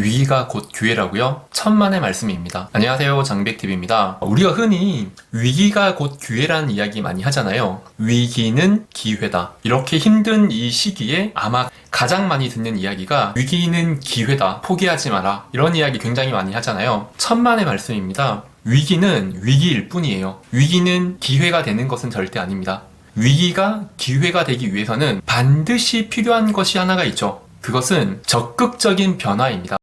위기가 곧 기회라고요? 천만의 말씀입니다. 안녕하세요, 장백TV입니다. 우리가 흔히 위기가 곧 기회라는 이야기 많이 하잖아요. 위기는 기회다. 이렇게 힘든 이 시기에 아마 가장 많이 듣는 이야기가 위기는 기회다. 포기하지 마라. 이런 이야기 굉장히 많이 하잖아요. 천만의 말씀입니다. 위기는 위기일 뿐이에요. 위기는 기회가 되는 것은 절대 아닙니다. 위기가 기회가 되기 위해서는 반드시 필요한 것이 하나가 있죠. 그것은 적극적인 변화입니다.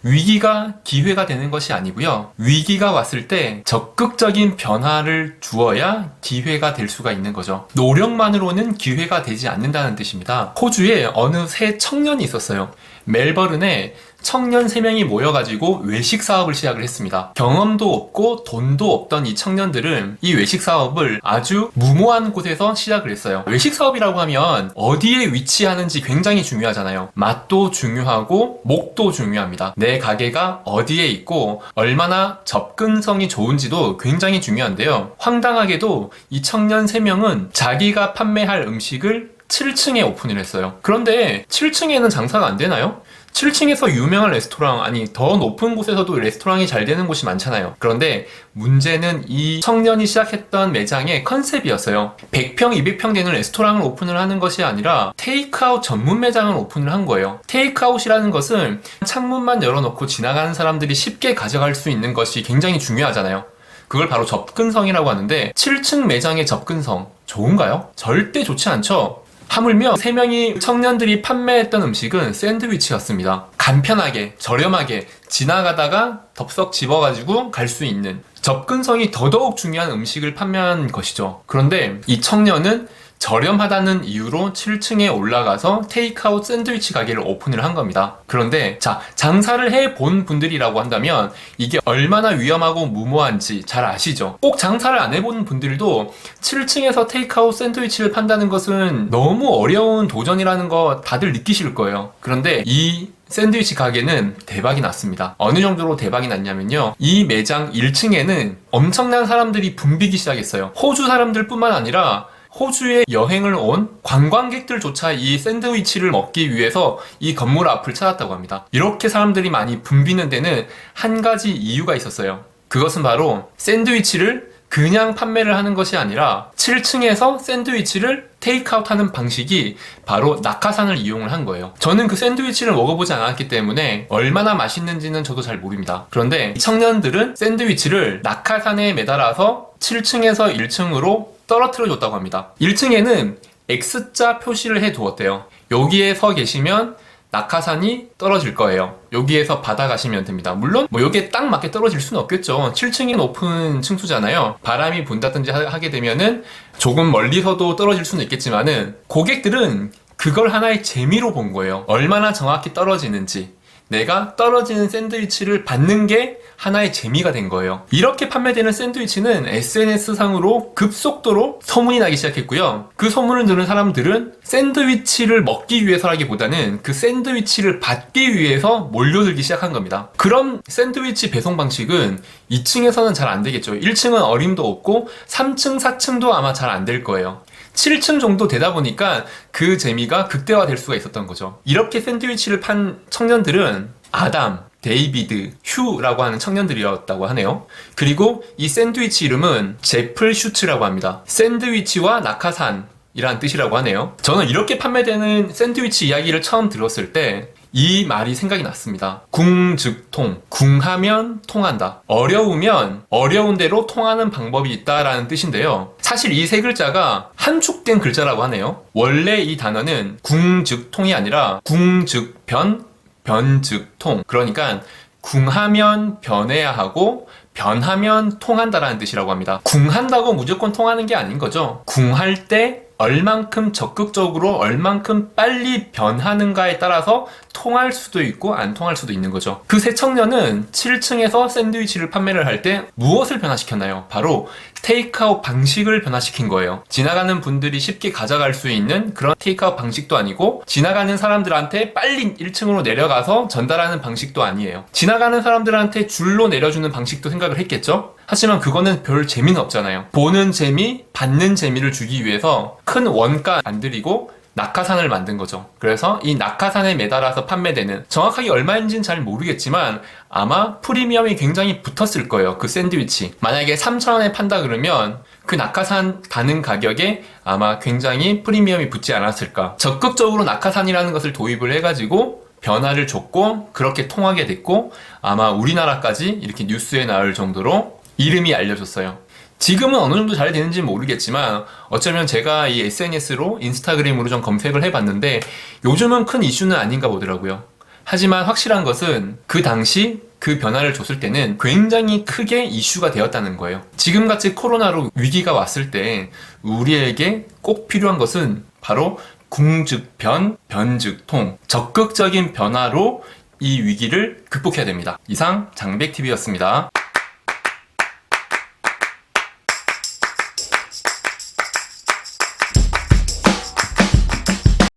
위기가 기회가 되는 것이 아니고요. 위기가 왔을 때 적극적인 변화를 주어야 기회가 될 수가 있는 거죠. 노력만으로는 기회가 되지 않는다는 뜻입니다. 호주에 어느 세 청년이 있었어요. 멜버른에 청년 3명이 모여가지고 외식 사업을 시작을 했습니다. 경험도 없고 돈도 없던 이 청년들은 이 외식 사업을 아주 무모한 곳에서 시작을 했어요. 외식 사업이라고 하면 어디에 위치하는지 굉장히 중요하잖아요. 맛도 중요하고 목도 중요합니다. 내 가게가 어디에 있고 얼마나 접근성이 좋은지도 굉장히 중요한데요. 황당하게도 이 청년 3명은 자기가 판매할 음식을 7층에 오픈을 했어요. 그런데 7층에는 장사가 안 되나요? 7층에서 유명한 레스토랑, 아니 더 높은 곳에서도 레스토랑이 잘 되는 곳이 많잖아요. 그런데 문제는 이 청년이 시작했던 매장의 컨셉이었어요. 100평, 200평 되는 레스토랑을 오픈을 하는 것이 아니라 테이크아웃 전문 매장을 오픈을 한 거예요. 테이크아웃이라는 것은 창문만 열어놓고 지나가는 사람들이 쉽게 가져갈 수 있는 것이 굉장히 중요하잖아요. 그걸 바로 접근성이라고 하는데 7층 매장의 접근성 좋은가요? 절대 좋지 않죠. 하물며 3명이 청년들이 판매했던 음식은 샌드위치였습니다. 간편하게, 저렴하게 지나가다가 덥석 집어가지고 갈 수 있는 접근성이 더더욱 중요한 음식을 판매한 것이죠. 그런데 이 청년은 저렴하다는 이유로 7층에 올라가서 테이크아웃 샌드위치 가게를 오픈을 한 겁니다. 그런데 장사를 해본 분들이라고 한다면 이게 얼마나 위험하고 무모한지 잘 아시죠? 꼭 장사를 안 해본 분들도 7층에서 테이크아웃 샌드위치를 판다는 것은 너무 어려운 도전이라는 거 다들 느끼실 거예요. 그런데 이 샌드위치 가게는 대박이 났습니다. 어느 정도로 대박이 났냐면요. 이 매장 1층에는 엄청난 사람들이 붐비기 시작했어요. 호주 사람들뿐만 아니라 호주에 여행을 온 관광객들조차 이 샌드위치를 먹기 위해서 이 건물 앞을 찾았다고 합니다. 이렇게 사람들이 많이 붐비는 데는 한 가지 이유가 있었어요. 그것은 바로 샌드위치를 그냥 판매를 하는 것이 아니라 7층에서 샌드위치를 테이크아웃 하는 방식이 바로 낙하산을 이용을 한 거예요. 저는 그 샌드위치를 먹어보지 않았기 때문에 얼마나 맛있는지는 저도 잘 모릅니다. 그런데 이 청년들은 샌드위치를 낙하산에 매달아서 7층에서 1층으로 떨어뜨려 줬다고 합니다. 1층에는 X자 표시를 해 두었대요. 여기에 서 계시면 낙하산이 떨어질 거예요. 여기에서 받아가시면 됩니다. 물론 여기에 딱 맞게 떨어질 수는 없겠죠. 7층이 높은 층수잖아요. 바람이 분다든지 하게 되면은 조금 멀리서도 떨어질 수는 있겠지만은 고객들은 그걸 하나의 재미로 본 거예요. 얼마나 정확히 떨어지는지. 내가 떨어지는 샌드위치를 받는 게 하나의 재미가 된 거예요. 이렇게 판매되는 샌드위치는 SNS상으로 급속도로 소문이 나기 시작했고요. 그 소문을 들은 사람들은 샌드위치를 먹기 위해서라기보다는 그 샌드위치를 받기 위해서 몰려들기 시작한 겁니다. 그럼 샌드위치 배송 방식은 2층에서는 잘 안 되겠죠. 1층은 어림도 없고 3층, 4층도 아마 잘 안 될 거예요. 7층 정도 되다 보니까 그 재미가 극대화될 수가 있었던 거죠. 이렇게 샌드위치를 판 청년들은 아담, 데이비드, 휴라고 하는 청년들이었다고 하네요. 그리고 이 샌드위치 이름은 제플 슈츠라고 합니다. 샌드위치와 낙하산이라는 뜻이라고 하네요. 저는 이렇게 판매되는 샌드위치 이야기를 처음 들었을 때 이 말이 생각이 났습니다. 궁 즉 통. 궁하면 통한다. 어려우면 어려운 대로 통하는 방법이 있다라는 뜻인데요. 사실 이 세 글자가 함축된 글자라고 하네요. 원래 이 단어는 궁 즉 통이 아니라 궁 즉 변, 변 즉 통. 그러니까 궁하면 변해야 하고 변하면 통한다라는 뜻이라고 합니다. 궁한다고 무조건 통하는 게 아닌 거죠. 궁할 때 얼만큼 적극적으로 얼만큼 빨리 변하는가에 따라서 통할 수도 있고 안 통할 수도 있는 거죠. 그 세 청년은 7층에서 샌드위치를 판매를 할 때 무엇을 변화시켰나요? 바로 테이크아웃 방식을 변화시킨 거예요. 지나가는 분들이 쉽게 가져갈 수 있는 그런 테이크아웃 방식도 아니고 지나가는 사람들한테 빨리 1층으로 내려가서 전달하는 방식도 아니에요. 지나가는 사람들한테 줄로 내려주는 방식도 생각을 했겠죠? 하지만 그거는 별 재미는 없잖아요. 보는 재미, 받는 재미를 주기 위해서 큰 원가 안 들이고 낙하산을 만든 거죠. 그래서 이 낙하산에 매달아서 판매되는, 정확하게 얼마인지는 잘 모르겠지만 아마 프리미엄이 굉장히 붙었을 거예요. 그 샌드위치. 만약에 3,000원에 판다 그러면 그 낙하산 가는 가격에 아마 굉장히 프리미엄이 붙지 않았을까. 적극적으로 낙하산이라는 것을 도입을 해가지고 변화를 줬고 그렇게 통하게 됐고 아마 우리나라까지 이렇게 뉴스에 나올 정도로 이름이 알려졌어요. 지금은 어느 정도 잘 되는지 모르겠지만 어쩌면 제가 이 SNS로 인스타그램으로 좀 검색을 해봤는데 요즘은 큰 이슈는 아닌가 보더라고요. 하지만 확실한 것은 그 당시 그 변화를 줬을 때는 굉장히 크게 이슈가 되었다는 거예요. 지금같이 코로나로 위기가 왔을 때 우리에게 꼭 필요한 것은 바로 궁즉변, 변즉통, 적극적인 변화로 이 위기를 극복해야 됩니다. 이상 장백TV였습니다.